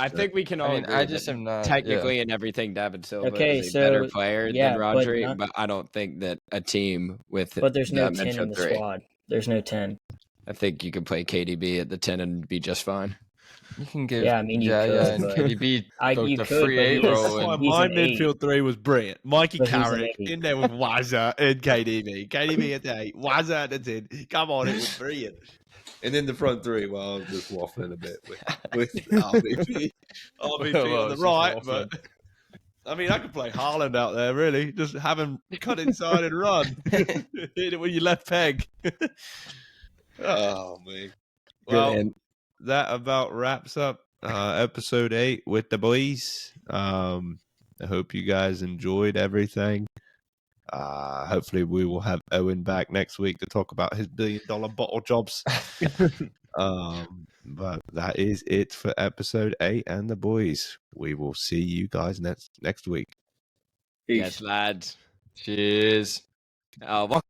think we can all. I just am not technically in everything. David Silva is a better player than Rodri, but I don't think that a team with. But there's no 10 in the squad. There's no 10. I think you could play KDB at the 10 and be just fine. You can give and KDB the free 8 role. My midfield 3 was brilliant. Mikey Carrick in there with Wazza and KDB. KDB at the 8, Wazza at the 10. Come on, it was brilliant. And then the front 3, well, I'm just waffling a bit with RBP on the right, but I mean, I could play Haaland out there, really. Just have him cut inside and run. Hit it with your left peg. Oh, man. Well, that about wraps up episode 8 with the boys. I hope you guys enjoyed everything. Hopefully we will have Owen back next week to talk about his $1 billion bottle jobs. But that is it for episode 8 and the boys. We will see you guys next week. Peace. Yes, lads. Cheers.